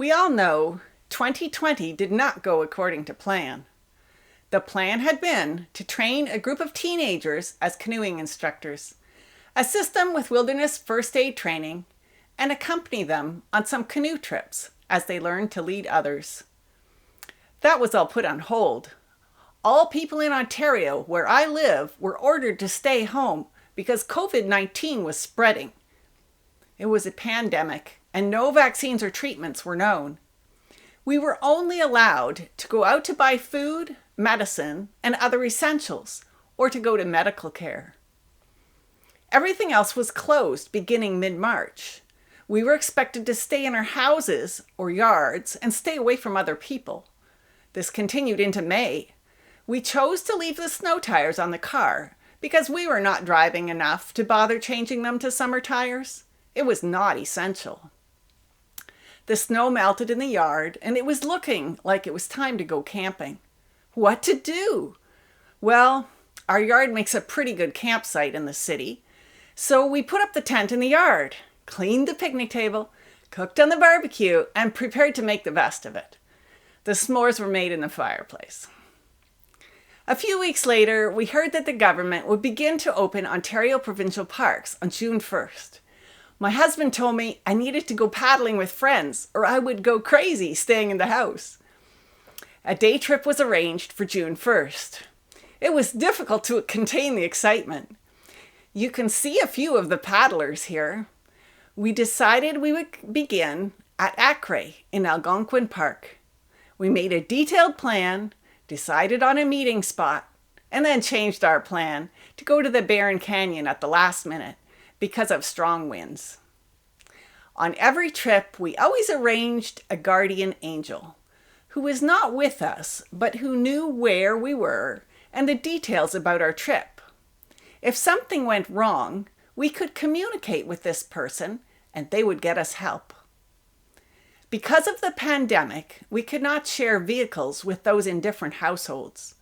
We all know 2020 did not go according to plan. The plan had been to train a group of teenagers as canoeing instructors, assist them with wilderness first aid training, and accompany them on some canoe trips as they learned to lead others. That was all put on hold. All people in Ontario, where I live, were ordered to stay home because COVID-19 was spreading. It was a pandemic, and no vaccines or treatments were known. We were only allowed to go out to buy food, medicine, and other essentials, or to go to medical care. Everything else was closed beginning mid-March. We were expected to stay in our houses or yards and stay away from other people. This continued into May. We chose to leave the snow tires on the car because we were not driving enough to bother changing them to summer tires. It was not essential. The snow melted in the yard, and it was looking like it was time to go camping. What to do? Well, our yard makes a pretty good campsite in the city, so we put up the tent in the yard, cleaned the picnic table, cooked on the barbecue, and prepared to make the best of it. The s'mores were made in the fireplace. A few weeks later, we heard that the government would begin to open Ontario provincial parks on June 1st. My husband told me I needed to go paddling with friends or I would go crazy staying in the house. A day trip was arranged for June 1st. It was difficult to contain the excitement. You can see a few of the paddlers here. We decided we would begin at Acre in Algonquin Park. We made a detailed plan, decided on a meeting spot, and then changed our plan to go to the Barron Canyon at the last minute because of strong winds. On every trip, we always arranged a guardian angel who was not with us, but who knew where we were and the details about our trip. If something went wrong, we could communicate with this person and they would get us help. Because of the pandemic, we could not share vehicles with those in different households.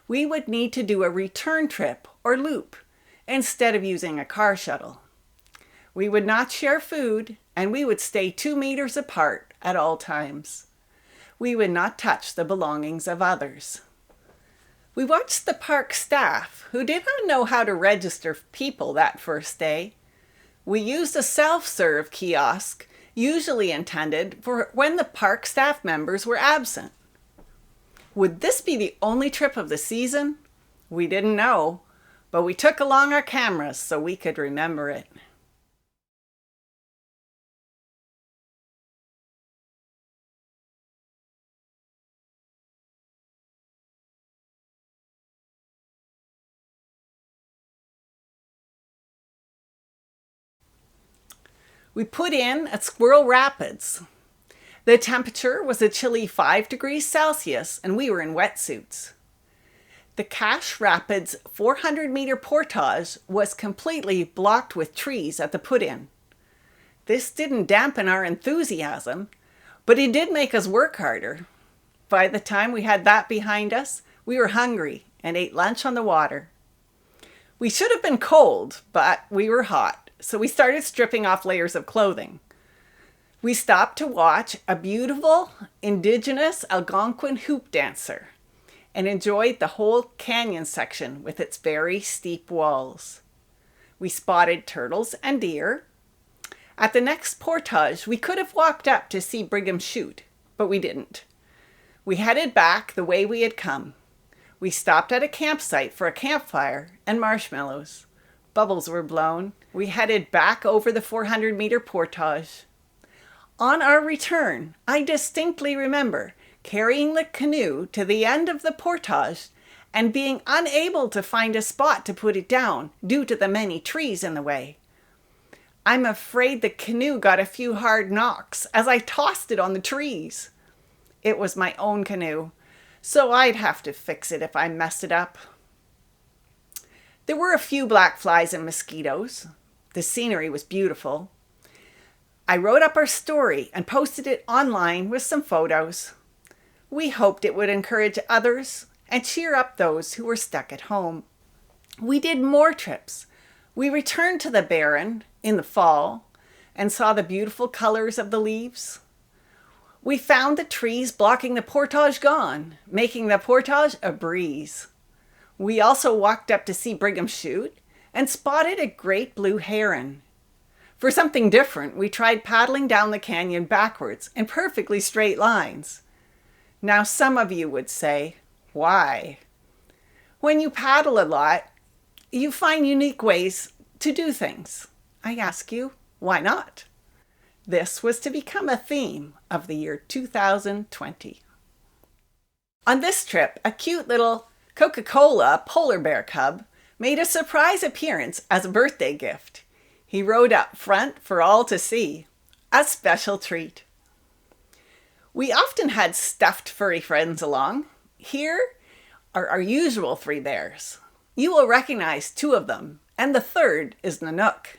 We would need to do a return trip or loop instead of using a car shuttle. We would not share food, and we would stay 2 meters apart at all times. We would not touch the belongings of others. We watched the park staff, who did not know how to register people that first day. We used a self-serve kiosk, usually intended for when the park staff members were absent. Would this be the only trip of the season? We didn't know, but we took along our cameras so we could remember it. We put in at Squirrel Rapids. The temperature was a chilly 5 degrees Celsius and we were in wetsuits. The Cache Rapids 400-meter portage was completely blocked with trees at the put-in. This didn't dampen our enthusiasm, but it did make us work harder. By the time we had that behind us, we were hungry and ate lunch on the water. We should have been cold, but we were hot. So we started stripping off layers of clothing. We stopped to watch a beautiful indigenous Algonquin hoop dancer and enjoyed the whole canyon section with its very steep walls. We spotted turtles and deer. At the next portage, we could have walked up to see Brigham shoot, but we didn't. We headed back the way we had come. We stopped at a campsite for a campfire and marshmallows. Bubbles were blown. We headed back over the 400-meter portage. On our return, I distinctly remember carrying the canoe to the end of the portage and being unable to find a spot to put it down due to the many trees in the way. I'm afraid the canoe got a few hard knocks as I tossed it on the trees. It was my own canoe, so I'd have to fix it if I messed it up. There were a few black flies and mosquitoes. The scenery was beautiful. I wrote up our story and posted it online with some photos. We hoped it would encourage others and cheer up those who were stuck at home. We did more trips. We returned to the Barron in the fall and saw the beautiful colors of the leaves. We found the trees blocking the portage gone, making the portage a breeze. We also walked up to see Brigham shoot and spotted a great blue heron. For something different, we tried paddling down the canyon backwards in perfectly straight lines. Now some of you would say, why? When you paddle a lot, you find unique ways to do things. I ask you, why not? This was to become a theme of the year 2020. On this trip, a cute little Coca-Cola polar bear cub made a surprise appearance as a birthday gift. He rode up front for all to see. A special treat. We often had stuffed furry friends along. Here are our usual 3 bears. You will recognize 2 of them, and the third is Nanook.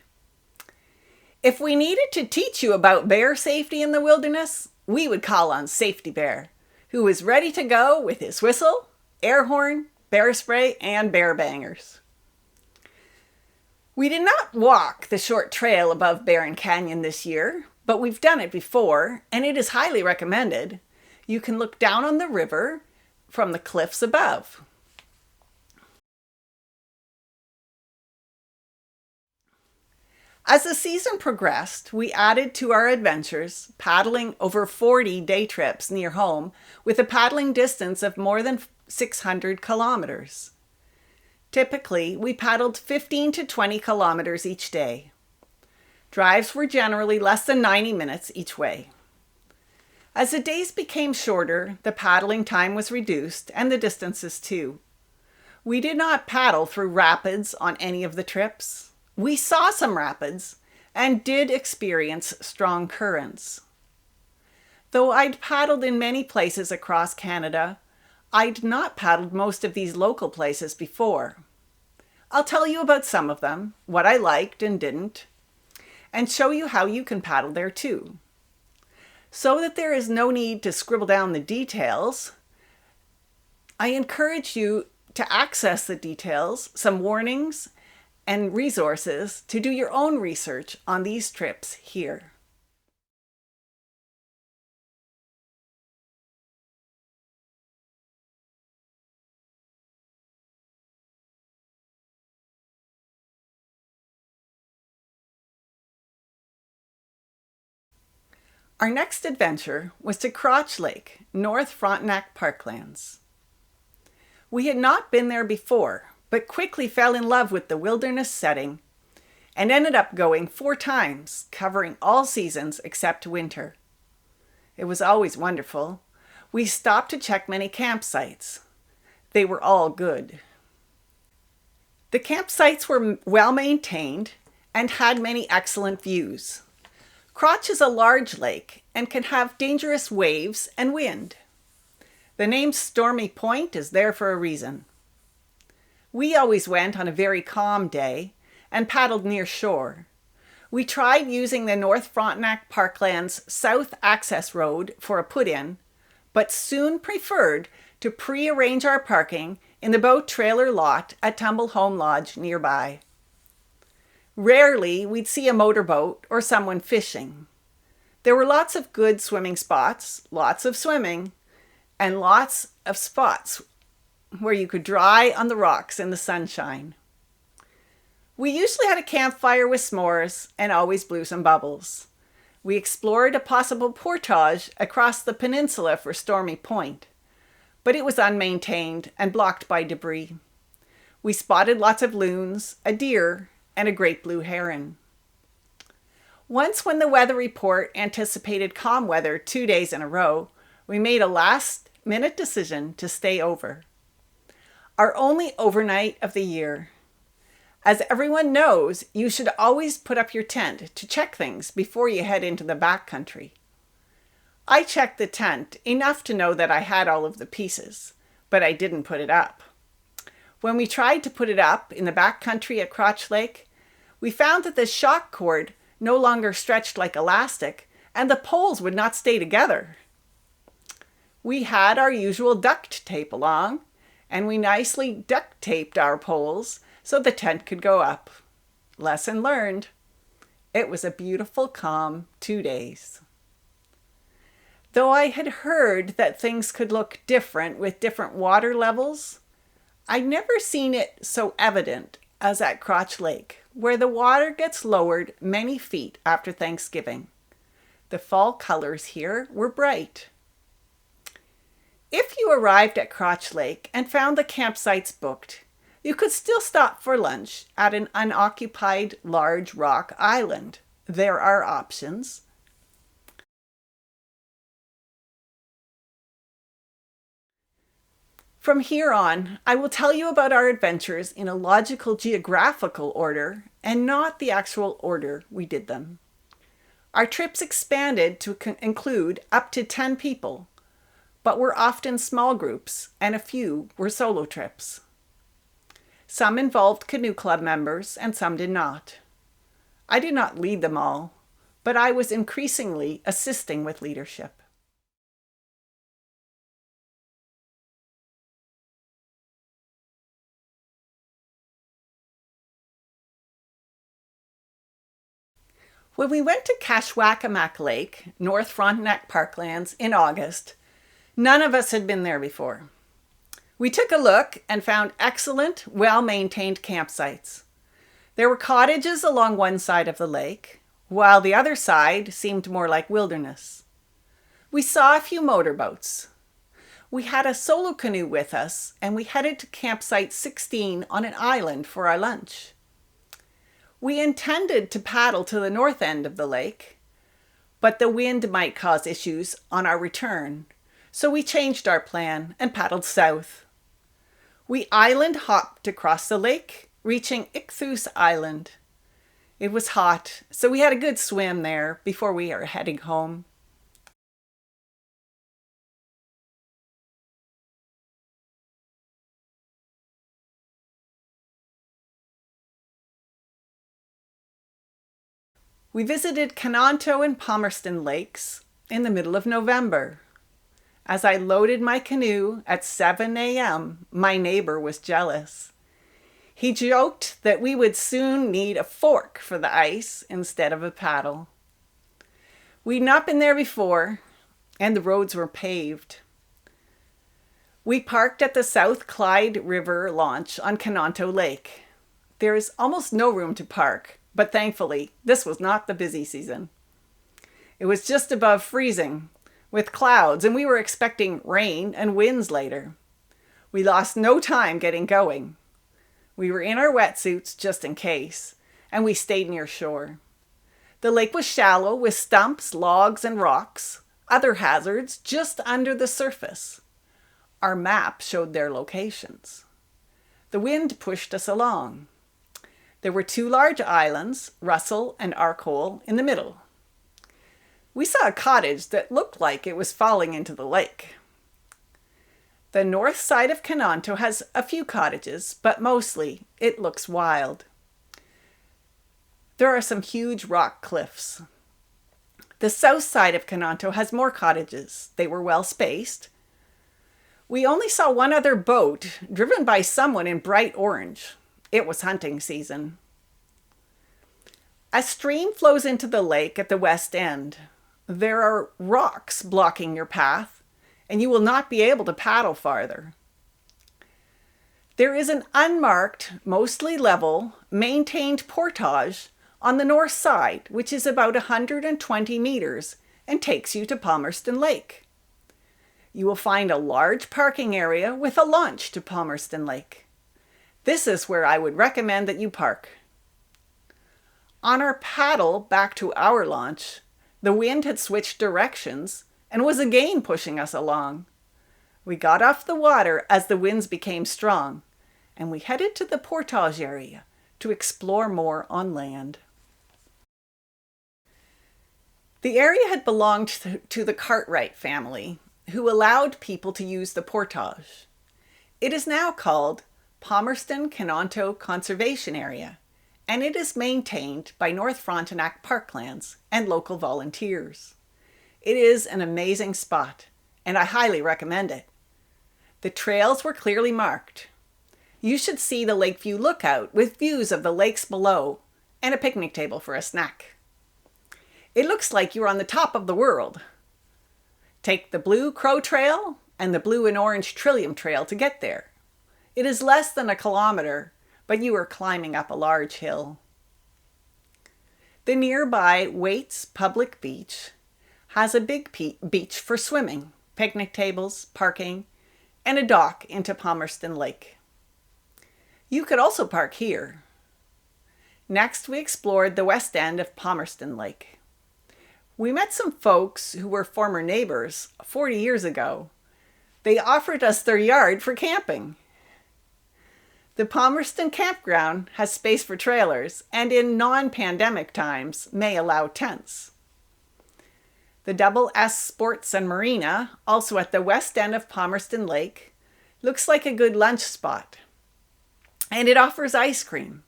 If we needed to teach you about bear safety in the wilderness, we would call on Safety Bear, who was ready to go with his whistle, air horn, bear spray, and bear bangers. We did not walk the short trail above Barron Canyon this year, but we've done it before, and it is highly recommended. You can look down on the river from the cliffs above. As the season progressed, we added to our adventures, paddling over 40 day trips near home with a paddling distance of more than 600 kilometers. Typically, we paddled 15 to 20 kilometers each day. Drives were generally less than 90 minutes each way. As the days became shorter, the paddling time was reduced and the distances too. We did not paddle through rapids on any of the trips. We saw some rapids and did experience strong currents. Though I'd paddled in many places across Canada, I'd not paddled most of these local places before. I'll tell you about some of them, what I liked and didn't, and show you how you can paddle there too. So that there is no need to scribble down the details, I encourage you to access the details, some warnings, and resources to do your own research on these trips here. Our next adventure was to Crotch Lake, North Frontenac Parklands. We had not been there before, but quickly fell in love with the wilderness setting and ended up going 4 times, covering all seasons except winter. It was always wonderful. We stopped to check many campsites. They were all good. The campsites were well maintained and had many excellent views. Crotch is a large lake and can have dangerous waves and wind. The name Stormy Point is there for a reason. We always went on a very calm day and paddled near shore. We tried using the North Frontenac Parklands South Access Road for a put-in, but soon preferred to pre-arrange our parking in the boat trailer lot at Tumble Home Lodge nearby. Rarely we'd see a motorboat or someone fishing. There were lots of good swimming spots, lots of swimming, and lots of spots where you could dry on the rocks in the sunshine. We usually had a campfire with s'mores and always blew some bubbles. We explored a possible portage across the peninsula for Stormy Point, but it was unmaintained and blocked by debris. We spotted lots of loons, a deer, and a great blue heron. Once, when the weather report anticipated calm weather 2 days in a row, we made a last-minute decision to stay over. Our only overnight of the year. As everyone knows, you should always put up your tent to check things before you head into the backcountry. I checked the tent enough to know that I had all of the pieces, but I didn't put it up. When we tried to put it up in the backcountry at Crotch Lake, we found that the shock cord no longer stretched like elastic and the poles would not stay together. We had our usual duct tape along, and we nicely duct taped our poles so the tent could go up. Lesson learned. It was a beautiful, calm 2 days. Though I had heard that things could look different with different water levels, I'd never seen it so evident as at Crotch Lake, where the water gets lowered many feet after Thanksgiving. The fall colors here were bright. If you arrived at Crotch Lake and found the campsites booked, you could still stop for lunch at an unoccupied large rock island. There are options. From here on, I will tell you about our adventures in a logical geographical order and not the actual order we did them. Our trips expanded to include up to 10 people, but were often small groups and a few were solo trips. Some involved canoe club members and some did not. I did not lead them all, but I was increasingly assisting with leadership. When we went to Kashwakamak Lake, North Frontenac Parklands, in August, none of us had been there before. We took a look and found excellent, well-maintained campsites. There were cottages along one side of the lake, while the other side seemed more like wilderness. We saw a few motorboats. We had a solo canoe with us, and we headed to campsite 16 on an island for our lunch. We intended to paddle to the north end of the lake, but the wind might cause issues on our return, so we changed our plan and paddled south. We island hopped across the lake, reaching Ichthus Island. It was hot, so we had a good swim there before we are heading home. We visited Canonto and Palmerston lakes in the middle of November. As I loaded my canoe at 7 a.m., my neighbor was jealous. He joked that we would soon need a fork for the ice instead of a paddle. We'd not been there before, and the roads were paved. We parked at the South Clyde River launch on Canonto Lake. There is almost no room to park, but thankfully, this was not the busy season. It was just above freezing, with clouds, and we were expecting rain and winds later. We lost no time getting going. We were in our wetsuits just in case, and we stayed near shore. The lake was shallow with stumps, logs, and rocks, other hazards just under the surface. Our map showed their locations. The wind pushed us along. There were two large islands, Russell and Arcole, in the middle. We saw a cottage that looked like it was falling into the lake. The north side of Canonto has a few cottages, but mostly it looks wild. There are some huge rock cliffs. The south side of Canonto has more cottages. They were well spaced. We only saw one other boat, driven by someone in bright orange. It was hunting season. A stream flows into the lake at the west end. There are rocks blocking your path, and you will not be able to paddle farther. There is an unmarked, mostly level, maintained portage on the north side, which is about 120 meters and takes you to Palmerston Lake. You will find a large parking area with a launch to Palmerston Lake. This is where I would recommend that you park. On our paddle back to our launch, the wind had switched directions and was again pushing us along. We got off the water as the winds became strong, and we headed to the portage area to explore more on land. The area had belonged to the Cartwright family, who allowed people to use the portage. It is now called Palmerston Canonto Conservation Area, and it is maintained by North Frontenac Parklands and local volunteers. It is an amazing spot, and I highly recommend it. The trails were clearly marked. You should see the Lakeview Lookout with views of the lakes below and a picnic table for a snack. It looks like you're on the top of the world. Take the Blue Crow Trail and the Blue and Orange Trillium Trail to get there. It is less than a kilometer, but you are climbing up a large hill. The nearby Waits Public Beach has a big beach for swimming, picnic tables, parking, and a dock into Palmerston Lake. You could also park here. Next, we explored the west end of Palmerston Lake. We met some folks who were former neighbors 40 years ago. They offered us their yard for camping. The Palmerston campground has space for trailers and in non-pandemic times may allow tents. The Double S Sports and Marina, also at the west end of Palmerston Lake, looks like a good lunch spot. And it offers ice cream.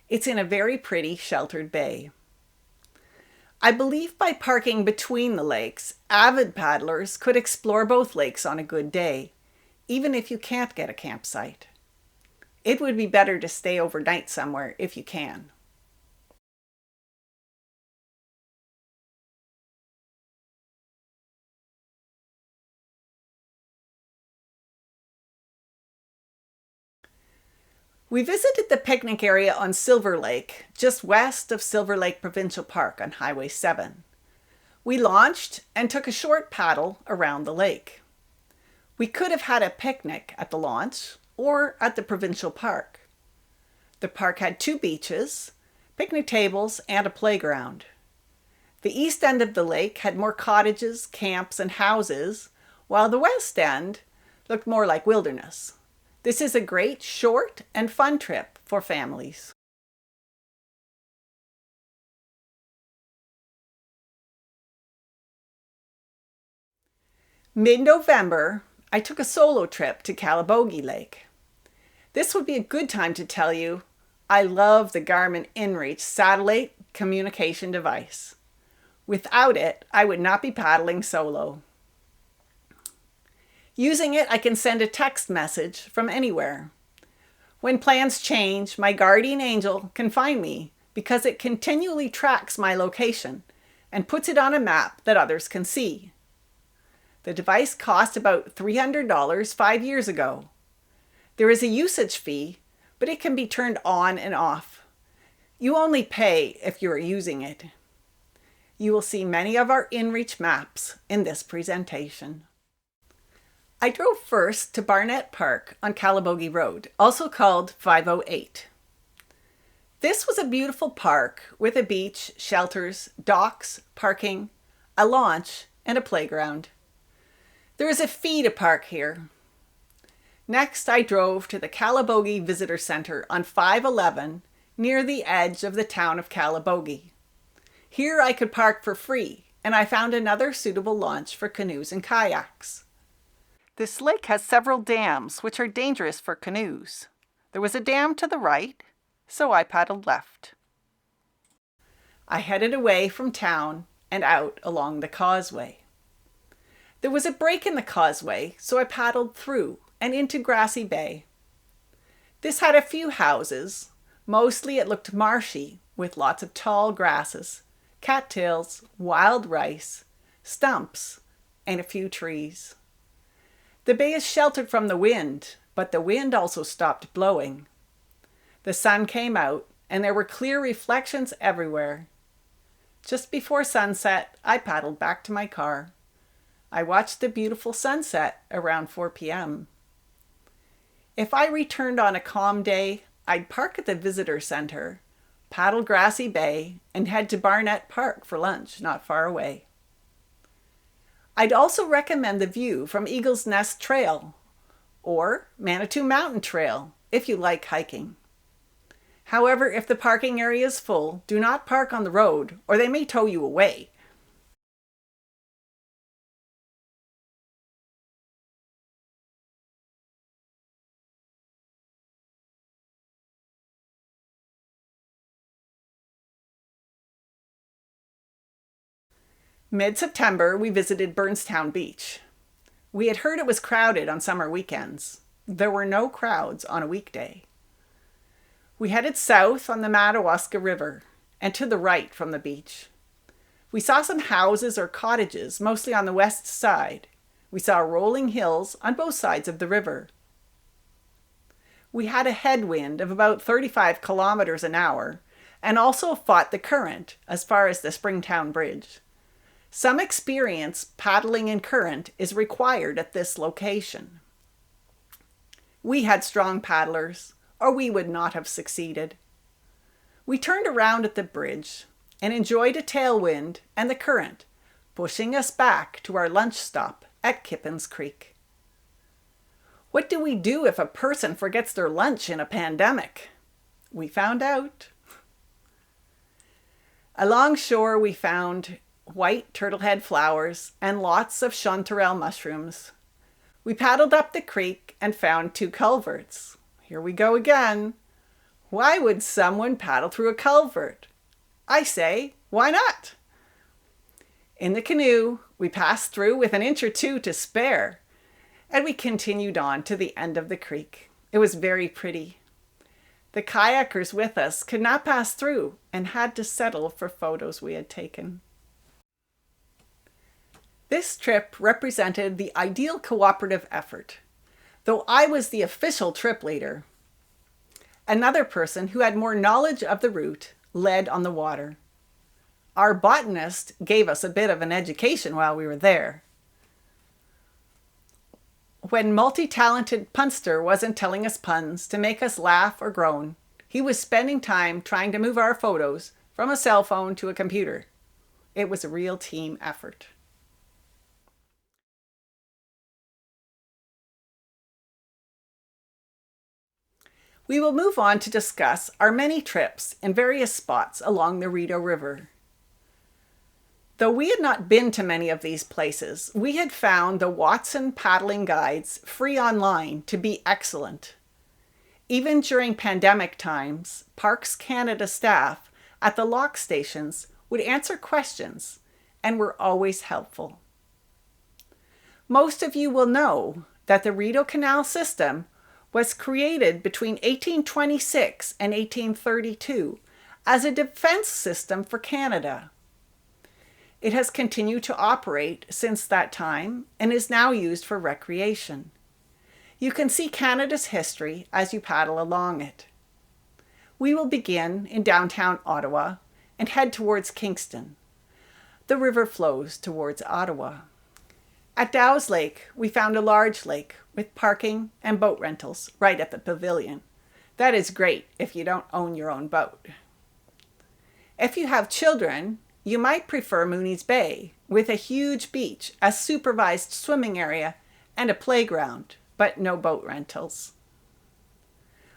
It's in a very pretty sheltered bay. I believe by parking between the lakes, avid paddlers could explore both lakes on a good day, even if you can't get a campsite. It would be better to stay overnight somewhere if you can. We visited the picnic area on Silver Lake, just west of Silver Lake Provincial Park on Highway 7. We launched and took a short paddle around the lake. We could have had a picnic at the launch or at the Provincial Park. The park had 2 beaches, picnic tables, and a playground. The east end of the lake had more cottages, camps, and houses, while the west end looked more like wilderness. This is a great, short, and fun trip for families. Mid-November, I took a solo trip to Calabogie Lake. This would be a good time to tell you I love the Garmin InReach satellite communication device. Without it, I would not be paddling solo. Using it, I can send a text message from anywhere. When plans change, my guardian angel can find me because it continually tracks my location and puts it on a map that others can see. The device cost about $300 5 years ago. There is a usage fee, but it can be turned on and off. You only pay if you are using it. You will see many of our InReach maps in this presentation. I drove first to Barnett Park on Calabogie Road, also called 508. This was a beautiful park with a beach, shelters, docks, parking, a launch, and a playground. There is a fee to park here. Next, I drove to the Calabogie Visitor Center on 511 near the edge of the town of Calabogie. Here I could park for free, and I found another suitable launch for canoes and kayaks. This lake has several dams, which are dangerous for canoes. There was a dam to the right, so I paddled left. I headed away from town and out along the causeway. There was a break in the causeway, so I paddled through and into Grassy Bay. This had a few houses. Mostly it looked marshy, with lots of tall grasses, cattails, wild rice, stumps, and a few trees. The bay is sheltered from the wind, but the wind also stopped blowing. The sun came out, and there were clear reflections everywhere. Just before sunset, I paddled back to my car. I watched the beautiful sunset around 4 p.m. If I returned on a calm day, I'd park at the visitor center, paddle Grassy Bay, and head to Barnett Park for lunch, not far away. I'd also recommend the view from Eagle's Nest Trail or Manitou Mountain Trail if you like hiking. However, if the parking area is full, do not park on the road or they may tow you away. Mid-September, we visited Burnstown Beach. We had heard it was crowded on summer weekends. There were no crowds on a weekday. We headed south on the Madawaska River and to the right from the beach. We saw some houses or cottages, mostly on the west side. We saw rolling hills on both sides of the river. We had a headwind of about 35 kilometers an hour and also fought the current as far as the Springtown Bridge. Some experience paddling in current is required at this location. We had strong paddlers, or we would not have succeeded. We turned around at the bridge and enjoyed a tailwind and the current, pushing us back to our lunch stop at Kippens Creek. What do we do if a person forgets their lunch in a pandemic? We found out. Along shore, we found white turtlehead flowers and lots of chanterelle mushrooms. We paddled up the creek and found 2 culverts. Here we go again. Why would someone paddle through a culvert? I say, why not? In the canoe, we passed through with an inch or 2 to spare, and we continued on to the end of the creek. It was very pretty. The kayakers with us could not pass through and had to settle for photos we had taken. This trip represented the ideal cooperative effort. Though I was the official trip leader, another person who had more knowledge of the route led on the water. Our botanist gave us a bit of an education while we were there. When multi-talented punster wasn't telling us puns to make us laugh or groan, he was spending time trying to move our photos from a cell phone to a computer. It was a real team effort. We will move on to discuss our many trips in various spots along the Rideau River. Though we had not been to many of these places, we had found the Watson paddling guides free online to be excellent. Even during pandemic times, Parks Canada staff at the lock stations would answer questions and were always helpful. Most of you will know that the Rideau Canal system was created between 1826 and 1832 as a defense system for Canada. It has continued to operate since that time and is now used for recreation. You can see Canada's history as you paddle along it. We will begin in downtown Ottawa and head towards Kingston. The river flows towards Ottawa. At Dow's Lake, we found a large lake with parking and boat rentals right at the pavilion. That is great if you don't own your own boat. If you have children, you might prefer Mooney's Bay with a huge beach, a supervised swimming area, and a playground, but no boat rentals.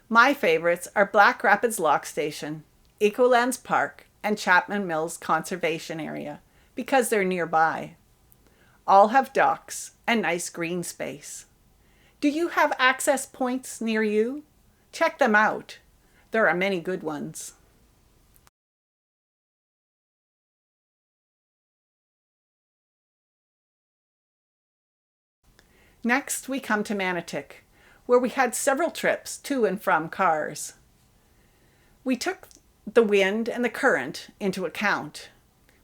My favorites are Black Rapids Lock Station, Ecolands Park, and Chapman Mills Conservation Area because they're nearby. All have docks and nice green space. Do you have access points near you? Check them out. There are many good ones. Next, we come to Manotick, where we had several trips to and from cars. We took the wind and the current into account.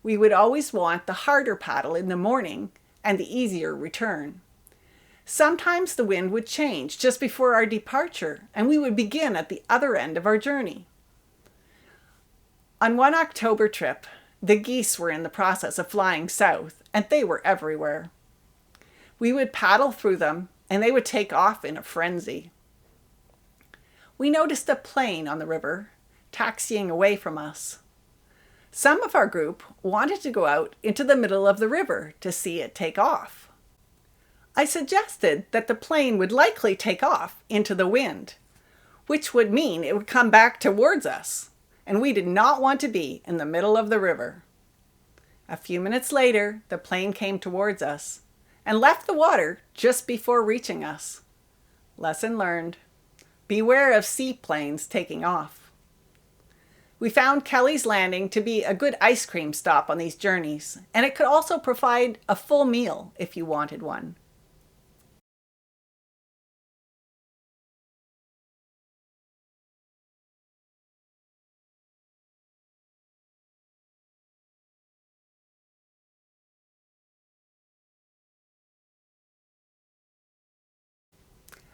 We would always want the harder paddle in the morning and the easier return. Sometimes the wind would change just before our departure, and we would begin at the other end of our journey. On one October trip, the geese were in the process of flying south, and they were everywhere. We would paddle through them, and they would take off in a frenzy. We noticed a plane on the river, taxiing away from us. Some of our group wanted to go out into the middle of the river to see it take off. I suggested that the plane would likely take off into the wind, which would mean it would come back towards us, and we did not want to be in the middle of the river. A few minutes later, the plane came towards us and left the water just before reaching us. Lesson learned. Beware of seaplanes taking off. We found Kelly's Landing to be a good ice cream stop on these journeys, and it could also provide a full meal if you wanted one.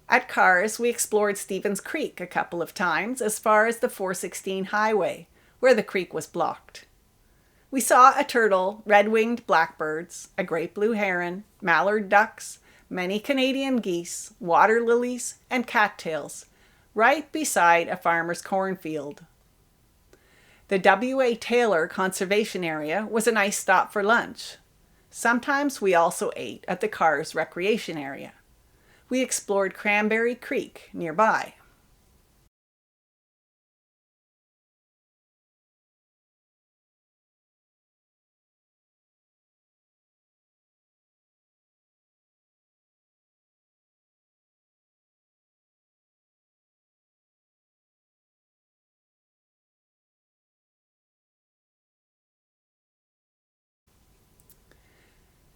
At Cars, we explored Stevens Creek a couple of times as far as the 416 highway, where the creek was blocked. We saw a turtle, red-winged blackbirds, a great blue heron, mallard ducks, many Canadian geese, water lilies, and cattails, right beside a farmer's cornfield. The W.A. Taylor Conservation Area was a nice stop for lunch. Sometimes we also ate at the Cars Recreation Area. We explored Cranberry Creek nearby.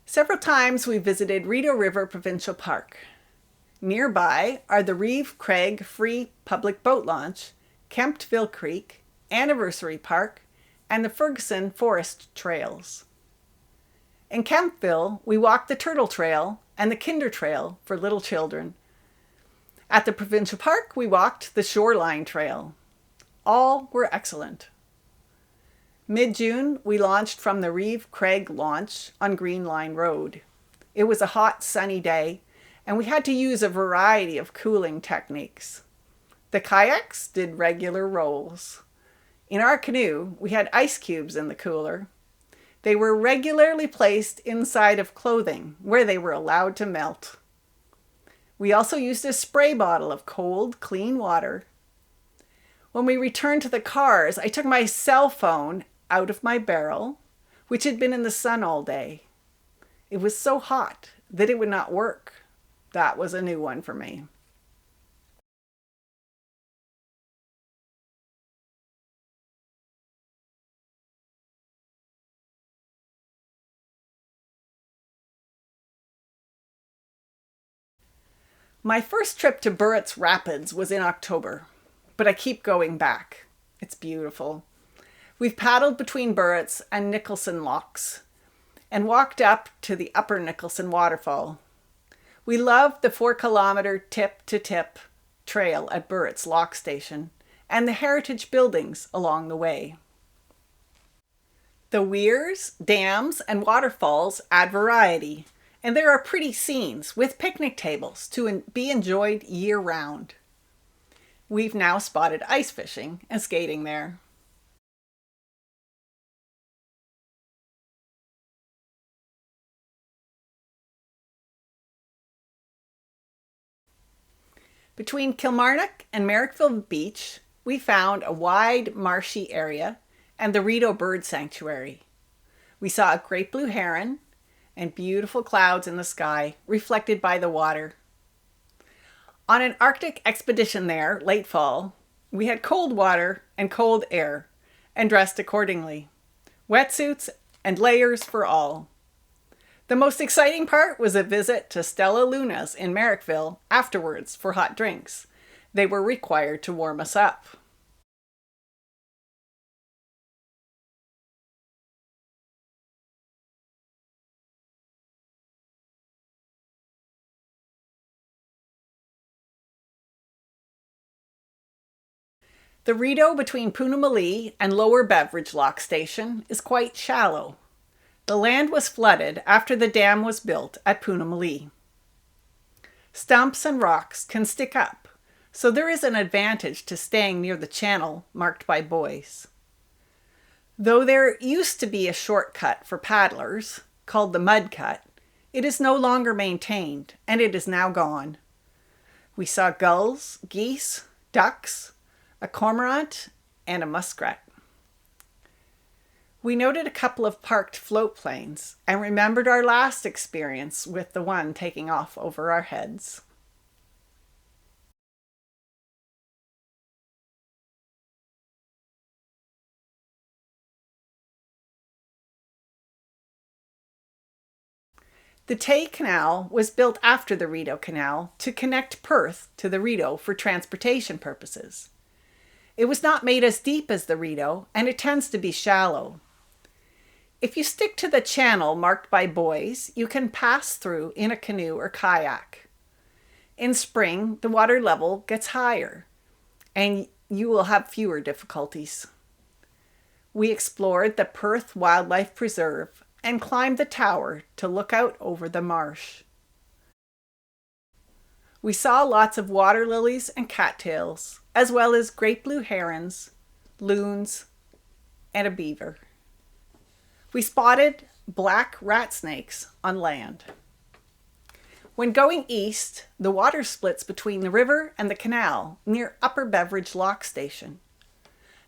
Several times we visited Rideau River Provincial Park. Nearby are the Reeve Craig Free Public Boat Launch, Kemptville Creek, Anniversary Park, and the Ferguson Forest Trails. In Kemptville, we walked the Turtle Trail and the Kinder Trail for little children. At the Provincial Park, we walked the Shoreline Trail. All were excellent. Mid-June, we launched from the Reeve Craig launch on Green Line Road. It was a hot, sunny day, and we had to use a variety of cooling techniques. The kayaks did regular rolls. In our canoe, we had ice cubes in the cooler. They were regularly placed inside of clothing, where they were allowed to melt. We also used a spray bottle of cold, clean water. When we returned to the cars, I took my cell phone out of my barrel, which had been in the sun all day. It was so hot that it would not work. That was a new one for me. My first trip to Burritts Rapids was in October, but I keep going back. It's beautiful. We've paddled between Burritts and Nicholson locks and walked up to the upper Nicholson waterfall. We loved the 4-kilometer tip-to-tip trail at Burritts Lock Station and the heritage buildings along the way. The weirs, dams, and waterfalls add variety, and there are pretty scenes with picnic tables to be enjoyed year-round. We've now spotted ice fishing and skating there. Between Kilmarnock and Merrickville Beach, we found a wide, marshy area and the Rideau Bird Sanctuary. We saw a great blue heron and beautiful clouds in the sky reflected by the water. On an Arctic expedition there, late fall, we had cold water and cold air and dressed accordingly. Wetsuits and layers for all. The most exciting part was a visit to Stella Luna's in Merrickville afterwards for hot drinks. They were required to warm us up. The Rideau between Poonamalie and Lower Beveridge Lock Station is quite shallow. The land was flooded after the dam was built at Poonamalie. Stumps and rocks can stick up, so there is an advantage to staying near the channel marked by buoys. Though there used to be a shortcut for paddlers, called the Mud Cut, it is no longer maintained, and it is now gone. We saw gulls, geese, ducks, a cormorant, and a muskrat. We noted a couple of parked float planes and remembered our last experience with the one taking off over our heads. The Tay Canal was built after the Rideau Canal to connect Perth to the Rideau for transportation purposes. It was not made as deep as the Rideau, and it tends to be shallow. If you stick to the channel marked by buoys, you can pass through in a canoe or kayak. In spring, the water level gets higher, and you will have fewer difficulties. We explored the Perth Wildlife Preserve and climbed the tower to look out over the marsh. We saw lots of water lilies and cattails, as well as great blue herons, loons, and a beaver. We spotted black rat snakes on land. When going east, the water splits between the river and the canal near Upper Beveridge Lock Station.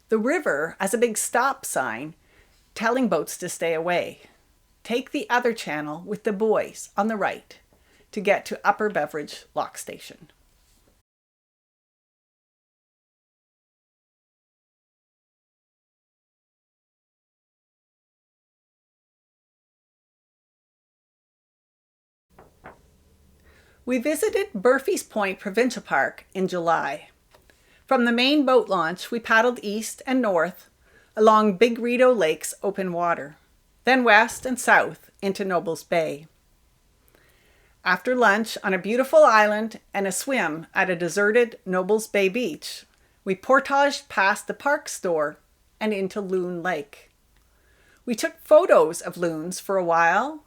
The river has a big stop sign telling boats to stay away. Take the other channel with the buoys on the right to get to Upper Beveridge Lock Station. We visited Burfee's Point Provincial Park in July. From the main boat launch, we paddled east and north along Big Rideau Lake's open water, then west and south into Nobles Bay. After lunch on a beautiful island and a swim at a deserted Nobles Bay beach, we portaged past the park store and into Loon Lake. We took photos of loons for a while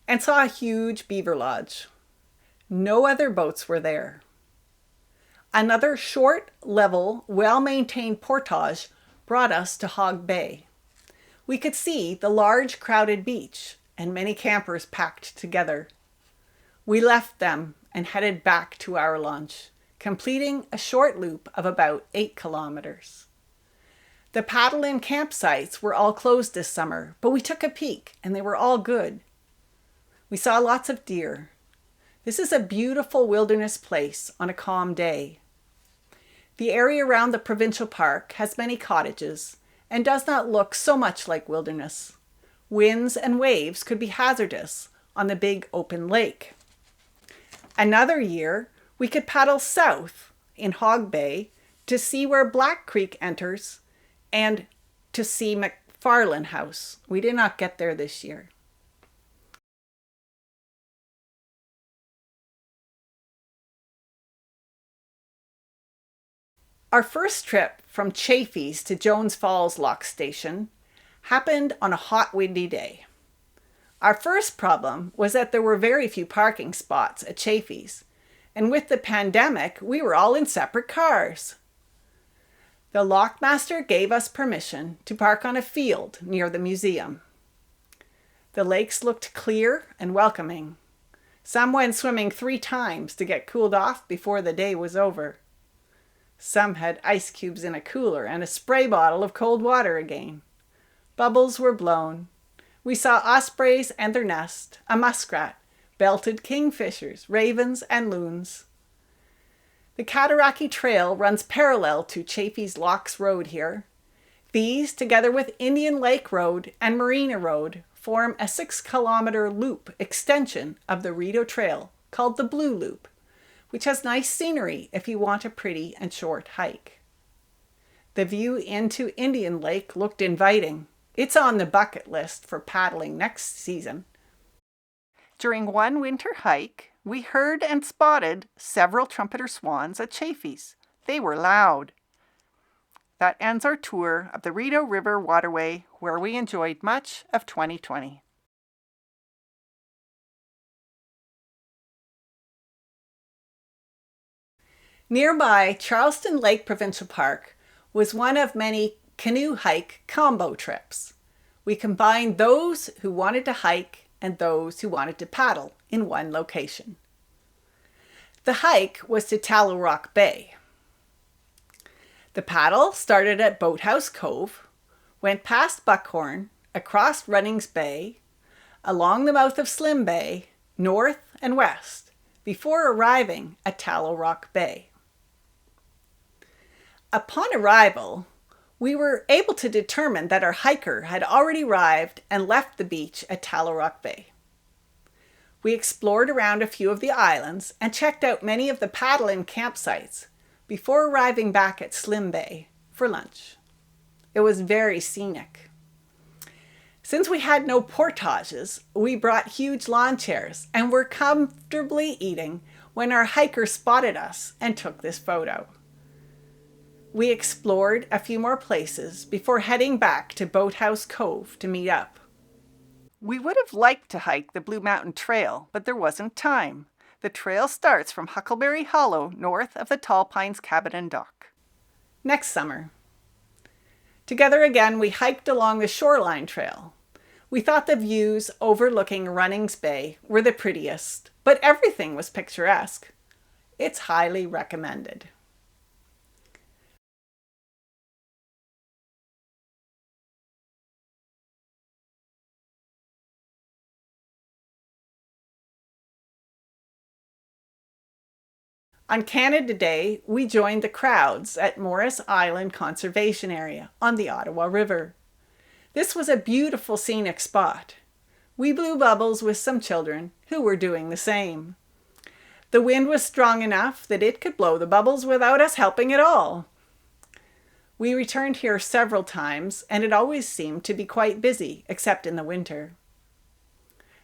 and saw a huge beaver lodge. No other boats were there. Another short, level, well-maintained portage brought us to Hog Bay. We could see the large crowded beach and many campers packed together. We left them and headed back to our lunch, completing a short loop of about 8 kilometers. The paddle-in campsites were all closed this summer, but we took a peek and they were all good. We saw lots of deer. This is a beautiful wilderness place on a calm day. The area around the provincial park has many cottages and does not look so much like wilderness. Winds and waves could be hazardous on the big open lake. Another year, we could paddle south in Hog Bay to see where Black Creek enters and to see McFarlane House. We did not get there this year. Our first trip from Chaffeys to Jones Falls Lock Station happened on a hot, windy day. Our first problem was that there were very few parking spots at Chaffeys, and with the pandemic, we were all in separate cars. The lockmaster gave us permission to park on a field near the museum. The lakes looked clear and welcoming. Some went swimming 3 times to get cooled off before the day was over. Some had ice cubes in a cooler and a spray bottle of cold water again. Bubbles were blown. We saw ospreys and their nest, a muskrat, belted kingfishers, ravens, and loons. The Cataraqui Trail runs parallel to Chaffeys Locks Road here. These, together with Indian Lake Road and Marina Road, form a 6-kilometer loop extension of the Rideau Trail called the Blue Loop, which has nice scenery if you want a pretty and short hike. The view into Indian Lake looked inviting. It's on the bucket list for paddling next season. During one winter hike, we heard and spotted several trumpeter swans at Chaffeys. They were loud. That ends our tour of the Rideau River waterway, where we enjoyed much of 2020. Nearby Charleston Lake Provincial Park was one of many canoe hike combo trips. We combined those who wanted to hike and those who wanted to paddle in one location. The hike was to Tallow Rock Bay. The paddle started at Boathouse Cove, went past Buckhorn, across Runnings Bay, along the mouth of Slim Bay, north and west, before arriving at Tallow Rock Bay. Upon arrival, we were able to determine that our hiker had already arrived and left the beach at Tallow Rock Bay. We explored around a few of the islands and checked out many of the paddle-in campsites before arriving back at Slim Bay for lunch. It was very scenic. Since we had no portages, we brought huge lawn chairs and were comfortably eating when our hiker spotted us and took this photo. We explored a few more places before heading back to Boathouse Cove to meet up. We would have liked to hike the Blue Mountain Trail, but there wasn't time. The trail starts from Huckleberry Hollow north of the Tall Pines Cabin and Dock. Next summer. Together again, we hiked along the Shoreline Trail. We thought the views overlooking Runnings Bay were the prettiest, but everything was picturesque. It's highly recommended. On Canada Day, we joined the crowds at Morris Island Conservation Area on the Ottawa River. This was a beautiful scenic spot. We blew bubbles with some children who were doing the same. The wind was strong enough that it could blow the bubbles without us helping at all. We returned here several times, and it always seemed to be quite busy, except in the winter.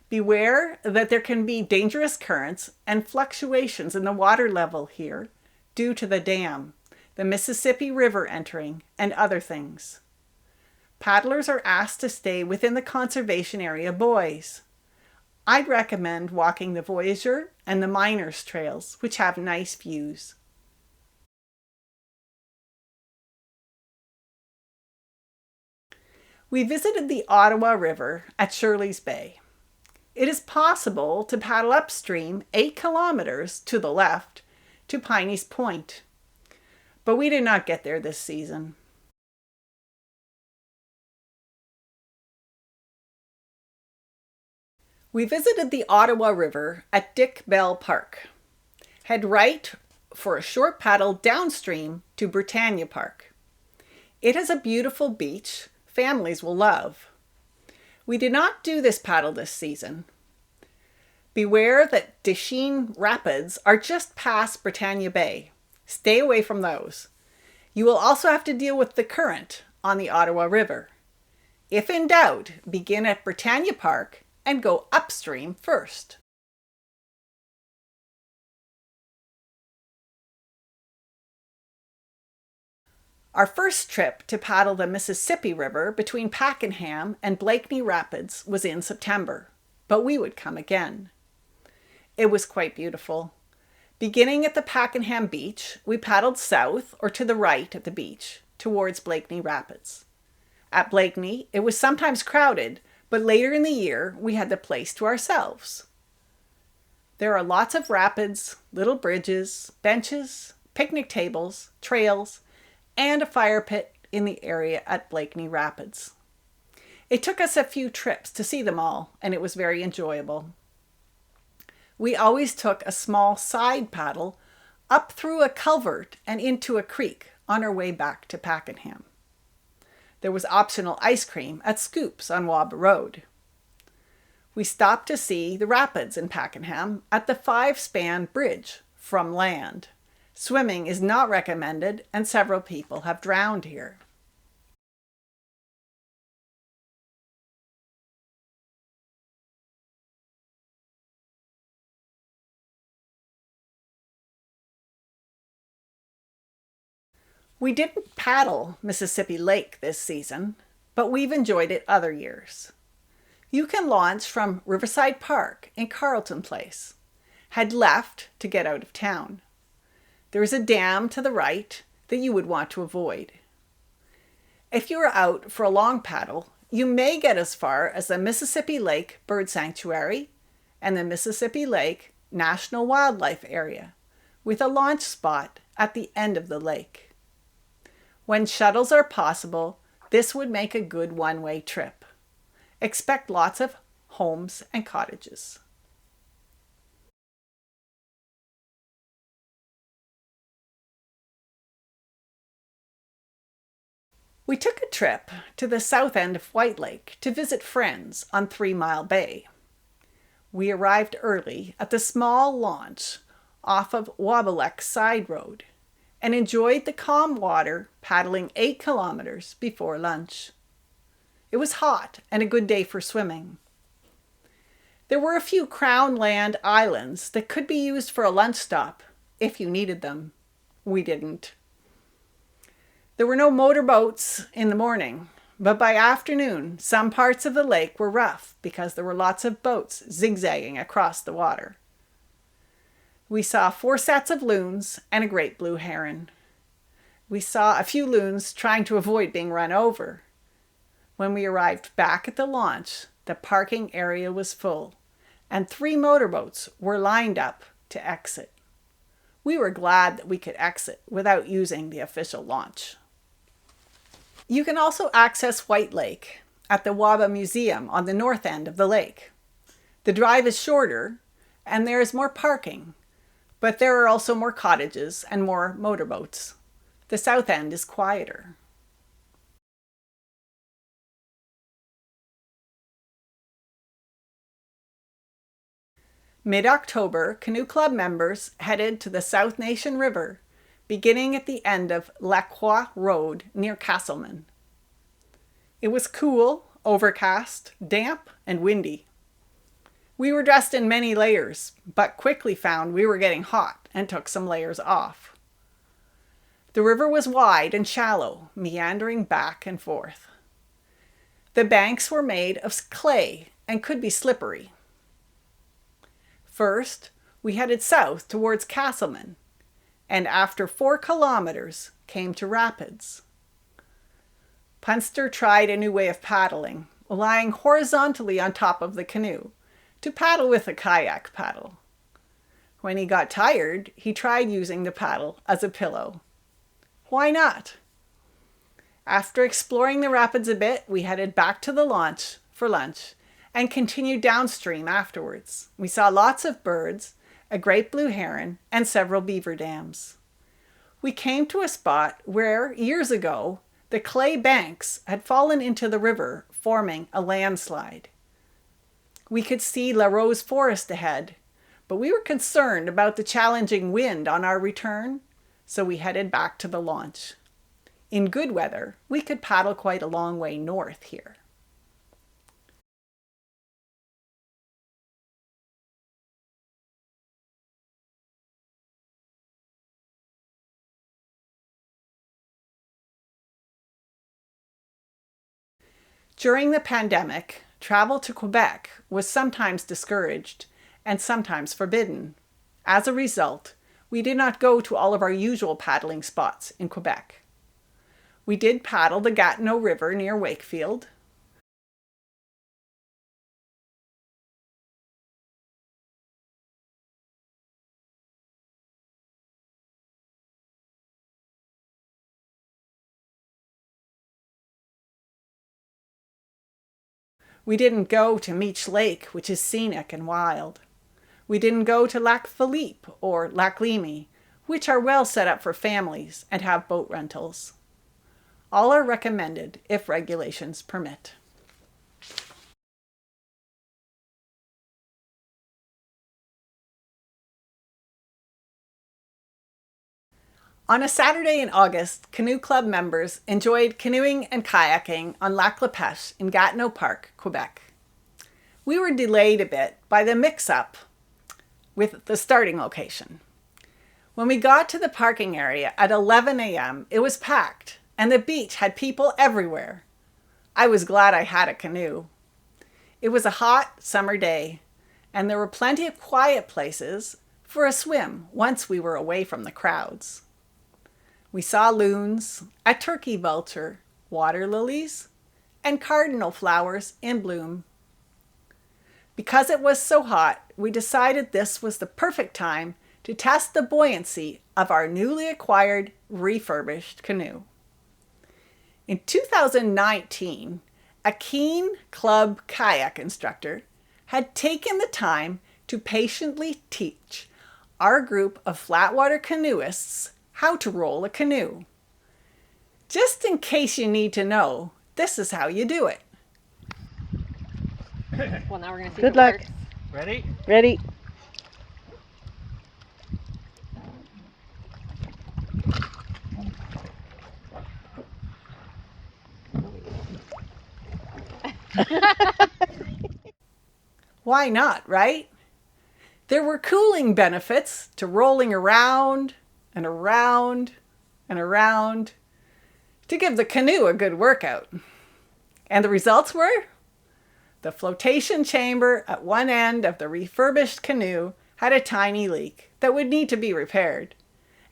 Beware that there can be dangerous currents and fluctuations in the water level here due to the dam, the Mississippi River entering, and other things. Paddlers are asked to stay within the conservation area buoys. I'd recommend walking the Voyageur and the Miners Trails, which have nice views. We visited the Ottawa River at Shirleys Bay. It is possible to paddle upstream 8 kilometers to the left to Pinheys Point, but we did not get there this season. We visited the Ottawa River at Dick Bell Park. Head right for a short paddle downstream to Britannia Park. It has a beautiful beach families will love. We did not do this paddle this season. Beware that Deschines Rapids are just past Britannia Bay. Stay away from those. You will also have to deal with the current on the Ottawa River. If in doubt, begin at Britannia Park and go upstream first. Our first trip to paddle the Mississippi River between Pakenham and Blakeney Rapids was in September, but we would come again. It was quite beautiful. Beginning at the Pakenham beach, we paddled south or to the right at the beach towards Blakeney Rapids. At Blakeney, it was sometimes crowded, but later in the year, we had the place to ourselves. There are lots of rapids, little bridges, benches, picnic tables, trails, and a fire pit in the area at Blakeney Rapids. It took us a few trips to see them all, and it was very enjoyable. We always took a small side paddle up through a culvert and into a creek on our way back to Pakenham. There was optional ice cream at Scoops on Waba Road. We stopped to see the rapids in Pakenham at the 5-span bridge from land. Swimming is not recommended, and several people have drowned here. We didn't paddle Mississippi Lake this season, but we've enjoyed it other years. You can launch from Riverside Park in Carleton Place. Head left to get out of town. There is a dam to the right that you would want to avoid. If you are out for a long paddle, you may get as far as the Mississippi Lake Bird Sanctuary and the Mississippi Lake National Wildlife Area, with a launch spot at the end of the lake. When shuttles are possible, this would make a good one-way trip. Expect lots of homes and cottages. We took a trip to the south end of White Lake to visit friends on 3 Mile Bay. We arrived early at the small launch off of Wabalek Side Road and enjoyed the calm water paddling 8 kilometers before lunch. It was hot and a good day for swimming. There were a few Crown Land islands that could be used for a lunch stop if you needed them. We didn't. There were no motorboats in the morning, but by afternoon, some parts of the lake were rough because there were lots of boats zigzagging across the water. We saw 4 sets of loons and a great blue heron. We saw a few loons trying to avoid being run over. When we arrived back at the launch, the parking area was full, and 3 motorboats were lined up to exit. We were glad that we could exit without using the official launch. You can also access White Lake at the Waba Museum on the north end of the lake. The drive is shorter, and there is more parking, but there are also more cottages and more motorboats. The south end is quieter. Mid-October, Canoe Club members headed to the South Nation River, beginning at the end of La Croix Road near Castleman. It was cool, overcast, damp, and windy. We were dressed in many layers, but quickly found we were getting hot and took some layers off. The river was wide and shallow, meandering back and forth. The banks were made of clay and could be slippery. First, we headed south towards Castleman, and after 4 kilometers came to rapids. Punster tried a new way of paddling, lying horizontally on top of the canoe, to paddle with a kayak paddle. When he got tired, he tried using the paddle as a pillow. Why not? After exploring the rapids a bit, we headed back to the launch for lunch and continued downstream afterwards. We saw lots of birds, a great blue heron, and several beaver dams. We came to a spot where, years ago, the clay banks had fallen into the river, forming a landslide. We could see La Rose Forest ahead, but we were concerned about the challenging wind on our return, so we headed back to the launch. In good weather, we could paddle quite a long way north here. During the pandemic, travel to Quebec was sometimes discouraged and sometimes forbidden. As a result, we did not go to all of our usual paddling spots in Quebec. We did paddle the Gatineau River near Wakefield. We didn't go to Meech Lake, which is scenic and wild. We didn't go to Lac Philippe or Lac Limy, which are well set up for families and have boat rentals. All are recommended if regulations permit. On a Saturday in August, Canoe Club members enjoyed canoeing and kayaking on Lac la Peche in Gatineau Park, Quebec. We were delayed a bit by the mix-up with the starting location. When we got to the parking area at 11 a.m., it was packed, and the beach had people everywhere. I was glad I had a canoe. It was a hot summer day, and there were plenty of quiet places for a swim once we were away from the crowds. We saw loons, a turkey vulture, water lilies, and cardinal flowers in bloom. Because it was so hot, we decided this was the perfect time to test the buoyancy of our newly acquired refurbished canoe. In 2019, a keen club kayak instructor had taken the time to patiently teach our group of flatwater canoeists how to roll a canoe. Just in case you need to know, this is how you do it. Well, now we're going to see. Good luck. Works. Ready? Ready? Why not, right? There were cooling benefits to rolling around and around and around to give the canoe a good workout. And the results were? The flotation chamber at one end of the refurbished canoe had a tiny leak that would need to be repaired.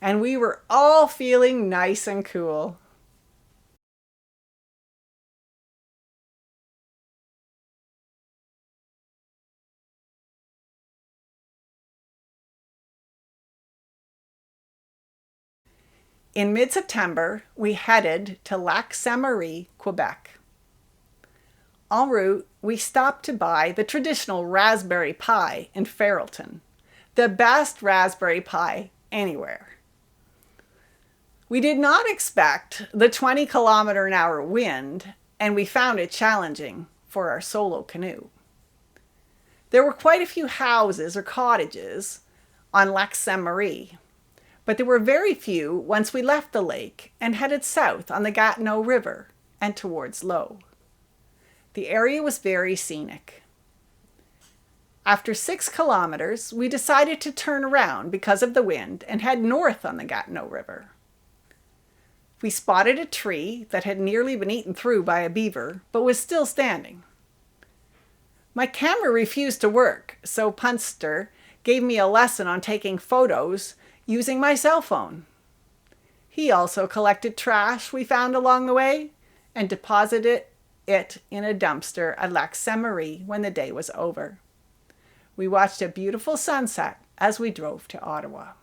And we were all feeling nice and cool. In mid-September, we headed to Lac Sainte-Marie, Quebec. En route, we stopped to buy the traditional raspberry pie in Ferrelton, the best raspberry pie anywhere. We did not expect the 20-kilometer-an-hour wind, and we found it challenging for our solo canoe. There were quite a few houses or cottages on Lac Sainte-Marie, but there were very few once we left the lake and headed south on the Gatineau River and towards Low. The area was very scenic. After 6 kilometers, we decided to turn around because of the wind and head north on the Gatineau River. We spotted a tree that had nearly been eaten through by a beaver, but was still standing. My camera refused to work, so Punster gave me a lesson on taking photos using my cell phone. He also collected trash we found along the way and deposited it in a dumpster at Lac Sainte-Marie when the day was over. We watched a beautiful sunset as we drove to Ottawa.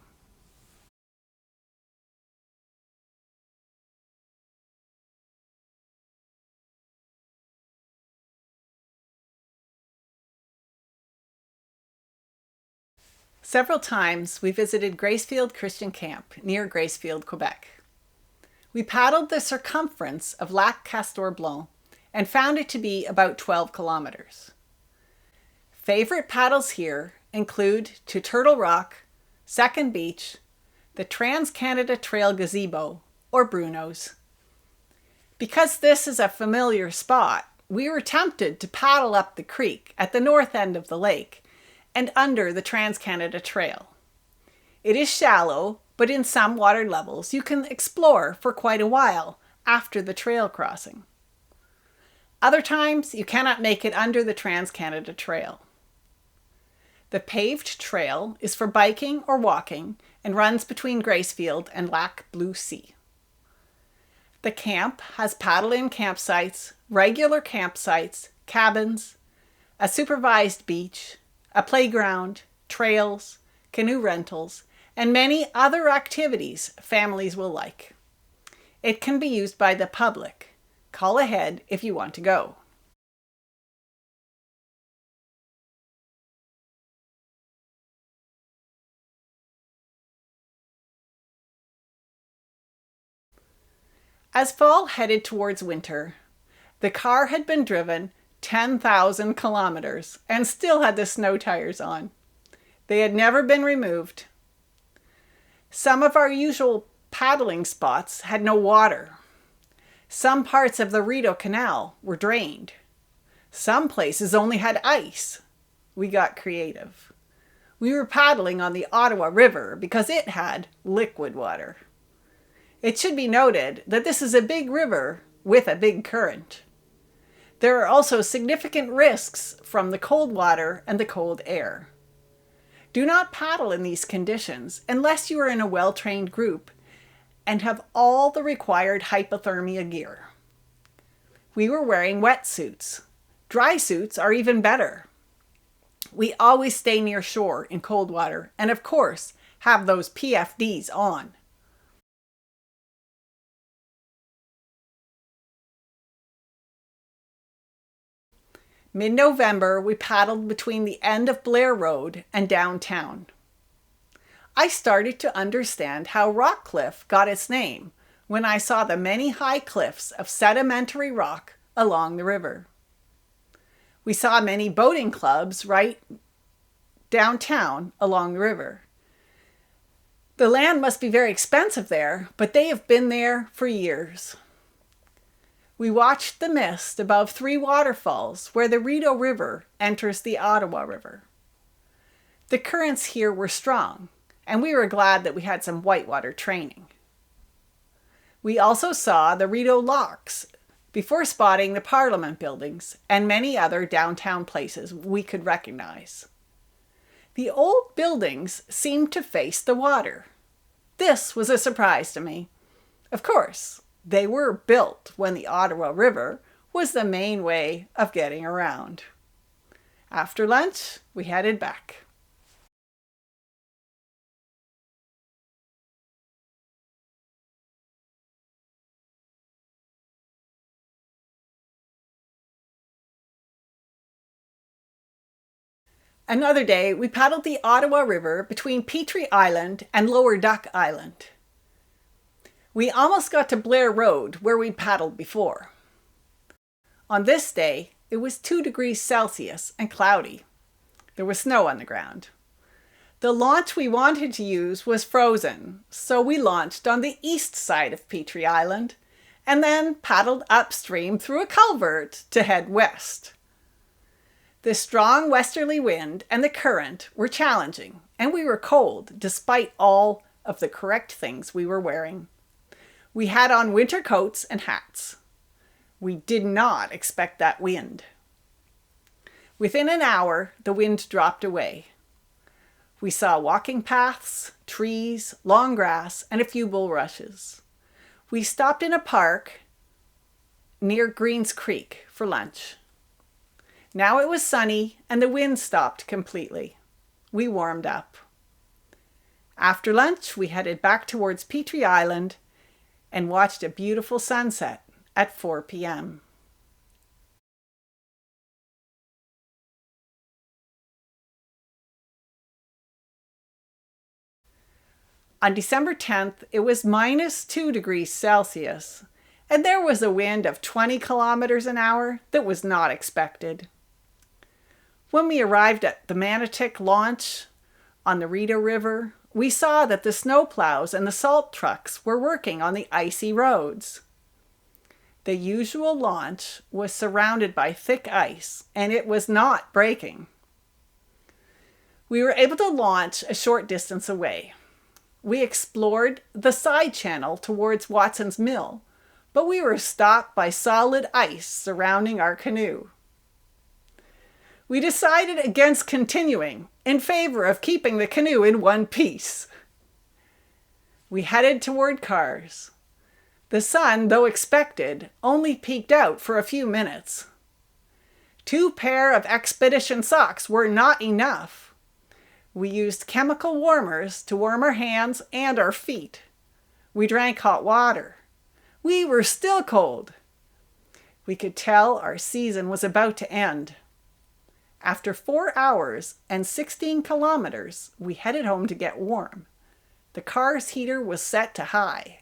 Several times we visited Gracefield Christian Camp near Gracefield, Quebec. We paddled the circumference of Lac Castor Blanc and found it to be about 12 kilometers. Favorite paddles here include to Turtle Rock, Second Beach, the Trans-Canada Trail Gazebo, or Bruno's. Because this is a familiar spot, we were tempted to paddle up the creek at the north end of the lake and under the Trans-Canada Trail. It is shallow, but in some water levels you can explore for quite a while after the trail crossing. Other times you cannot make it under the Trans-Canada Trail. The paved trail is for biking or walking and runs between Gracefield and Lac Blue Sea. The camp has paddle-in campsites, regular campsites, cabins, a supervised beach, a playground, trails, canoe rentals, and many other activities families will like. It can be used by the public. Call ahead if you want to go. As fall headed towards winter, the car had been driven 10,000 kilometers and still had the snow tires on. They had never been removed. Some of our usual paddling spots had no water. Some parts of the Rideau Canal were drained. Some places only had ice. We got creative. We were paddling on the Ottawa River because it had liquid water. It should be noted that this is a big river with a big current. There are also significant risks from the cold water and the cold air. Do not paddle in these conditions unless you are in a well-trained group and have all the required hypothermia gear. We were wearing wetsuits. Dry suits are even better. We always stay near shore in cold water and, of course, have those PFDs on. Mid-November, we paddled between the end of Blair Road and downtown. I started to understand how Rockcliffe got its name when I saw the many high cliffs of sedimentary rock along the river. We saw many boating clubs right downtown along the river. The land must be very expensive there, but they have been there for years. We watched the mist above 3 waterfalls where the Rideau River enters the Ottawa River. The currents here were strong, and we were glad that we had some whitewater training. We also saw the Rideau locks before spotting the Parliament buildings and many other downtown places we could recognize. The old buildings seemed to face the water. This was a surprise to me. Of course, they were built when the Ottawa River was the main way of getting around. After lunch, we headed back. Another day, we paddled the Ottawa River between Petrie Island and Lower Duck Island. We almost got to Blair Road, where we'd paddled before. On this day, it was 2 degrees Celsius and cloudy. There was snow on the ground. The launch we wanted to use was frozen, so we launched on the east side of Petrie Island and then paddled upstream through a culvert to head west. The strong westerly wind and the current were challenging, and we were cold despite all of the correct things we were wearing. We had on winter coats and hats. We did not expect that wind. Within an hour, the wind dropped away. We saw walking paths, trees, long grass, and a few bulrushes. We stopped in a park near Greens Creek for lunch. Now it was sunny and the wind stopped completely. We warmed up. After lunch, we headed back towards Petrie Island and watched a beautiful sunset at 4 p.m. On December 10th, it was minus 2 degrees Celsius, and there was a wind of 20 kilometers an hour that was not expected. When we arrived at the Manotick launch on the Rideau River, we saw that the snowplows and the salt trucks were working on the icy roads. The usual launch was surrounded by thick ice, and it was not breaking. We were able to launch a short distance away. We explored the side channel towards Watson's Mill, but we were stopped by solid ice surrounding our canoe. We decided against continuing, in favor of keeping the canoe in one piece. We headed toward cars. The sun, though expected, only peeked out for a few minutes. 2 pair of expedition socks were not enough. We used chemical warmers to warm our hands and our feet. We drank hot water. We were still cold. We could tell our season was about to end. After 4 hours and 16 kilometers, we headed home to get warm. The car's heater was set to high.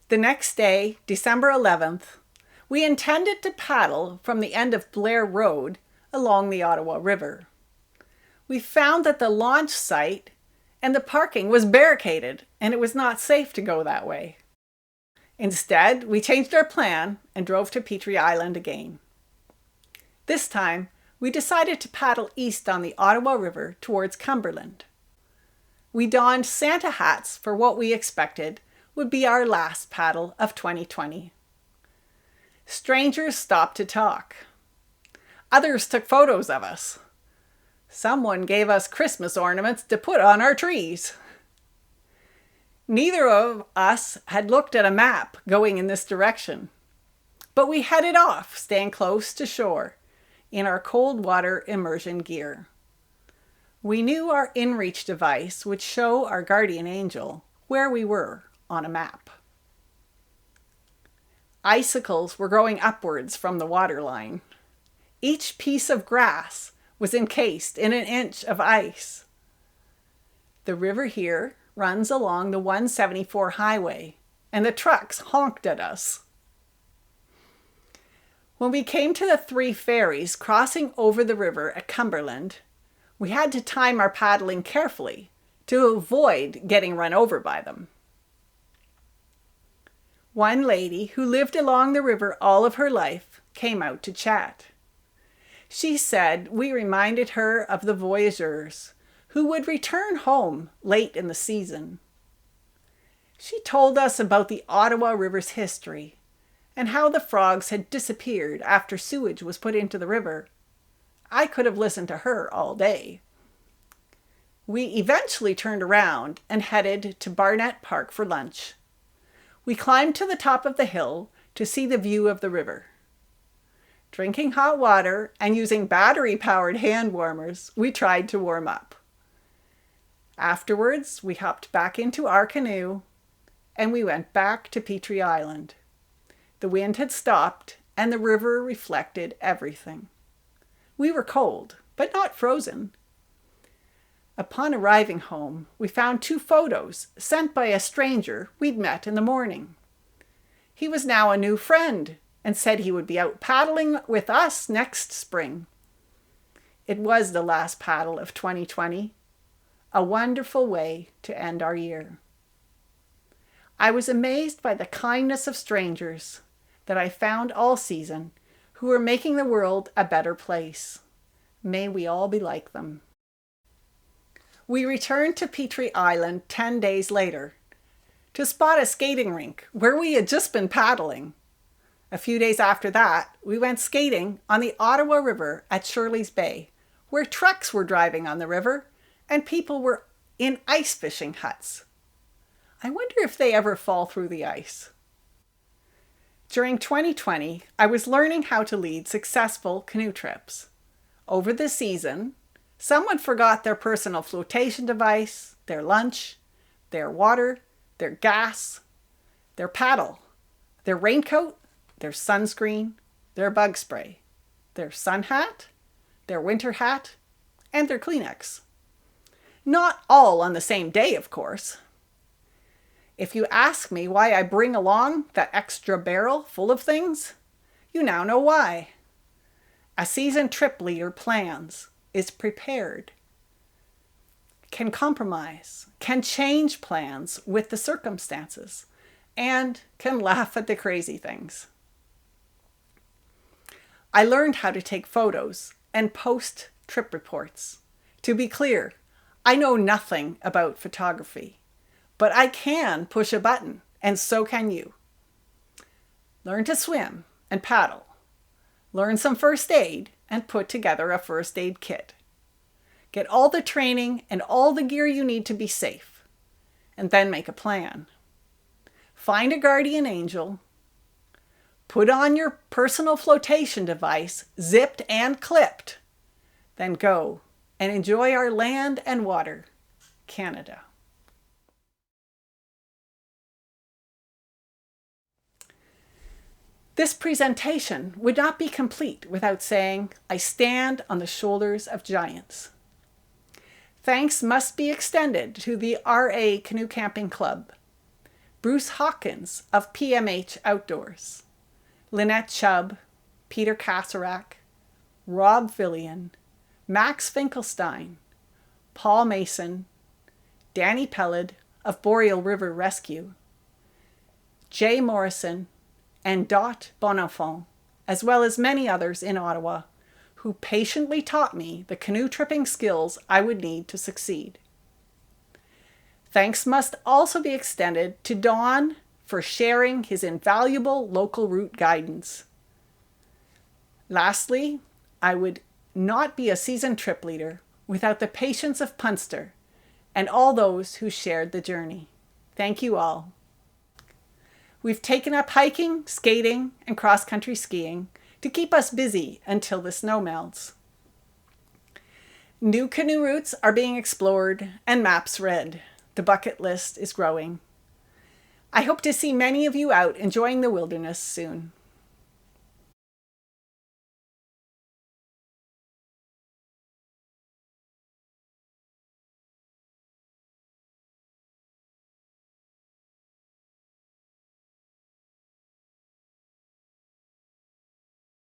The next day, December 11th, we intended to paddle from the end of Blair Road along the Ottawa River. We found that the launch site and the parking was barricaded, and it was not safe to go that way. Instead, we changed our plan and drove to Petrie Island again. This time, we decided to paddle east on the Ottawa River towards Cumberland. We donned Santa hats for what we expected would be our last paddle of 2020. Strangers stopped to talk. Others took photos of us. Someone gave us Christmas ornaments to put on our trees. Neither of us had looked at a map going in this direction, but we headed off, staying close to shore in our cold water immersion gear. We knew our InReach device would show our guardian angel where we were on a map. Icicles were growing upwards from the waterline. Each piece of grass was encased in 1 inch of ice. The river here runs along the 174 highway, and the trucks honked at us. When we came to the 3 ferries crossing over the river at Cumberland, we had to time our paddling carefully to avoid getting run over by them. One lady who lived along the river all of her life came out to chat. She said we reminded her of the voyageurs who would return home late in the season. She told us about the Ottawa River's history and how the frogs had disappeared after sewage was put into the river. I could have listened to her all day. We eventually turned around and headed to Barnett Park for lunch. We climbed to the top of the hill to see the view of the river. Drinking hot water and using battery-powered hand warmers, we tried to warm up. Afterwards, we hopped back into our canoe and we went back to Petrie Island. The wind had stopped and the river reflected everything. We were cold, but not frozen. Upon arriving home, we found 2 photos sent by a stranger we'd met in the morning. He was now a new friend and said he would be out paddling with us next spring. It was the last paddle of 2020, a wonderful way to end our year. I was amazed by the kindness of strangers that I found all season who are making the world a better place. May we all be like them. We returned to Petrie Island 10 days later to spot a skating rink where we had just been paddling. A few days after that, we went skating on the Ottawa River at Shirleys Bay, where trucks were driving on the river and people were in ice fishing huts. I wonder if they ever fall through the ice. During 2020, I was learning how to lead successful canoe trips. Over the season, someone forgot their personal flotation device, their lunch, their water, their gas, their paddle, their raincoat, their sunscreen, their bug spray, their sun hat, their winter hat, and their Kleenex. Not all on the same day, of course. If you ask me why I bring along that extra barrel full of things, you now know why. A seasoned trip leader plans, is prepared, can compromise, can change plans with the circumstances, and can laugh at the crazy things. I learned how to take photos and post trip reports. To be clear, I know nothing about photography, but I can push a button, and so can you. Learn to swim and paddle. Learn some first aid and put together a first aid kit. Get all the training and all the gear you need to be safe, and then make a plan. Find a guardian angel. Put on your personal flotation device, zipped and clipped. Then go and enjoy our land and water, Canada. This presentation would not be complete without saying, I stand on the shoulders of giants. Thanks must be extended to the RA Canoe Camping Club, Bruce Hawkins of PMH Outdoors, Lynette Chubb, Peter Kasserak, Rob Fillion, Max Finkelstein, Paul Mason, Danny Pellid of Boreal River Rescue, Jay Morrison, and Dot Bonenfant, as well as many others in Ottawa, who patiently taught me the canoe tripping skills I would need to succeed. Thanks must also be extended to Don for sharing his invaluable local route guidance. Lastly, I would not be a seasoned trip leader without the patience of Punster and all those who shared the journey. Thank you all. We've taken up hiking, skating, and cross-country skiing to keep us busy until the snow melts. New canoe routes are being explored and maps read. The bucket list is growing. I hope to see many of you out enjoying the wilderness soon.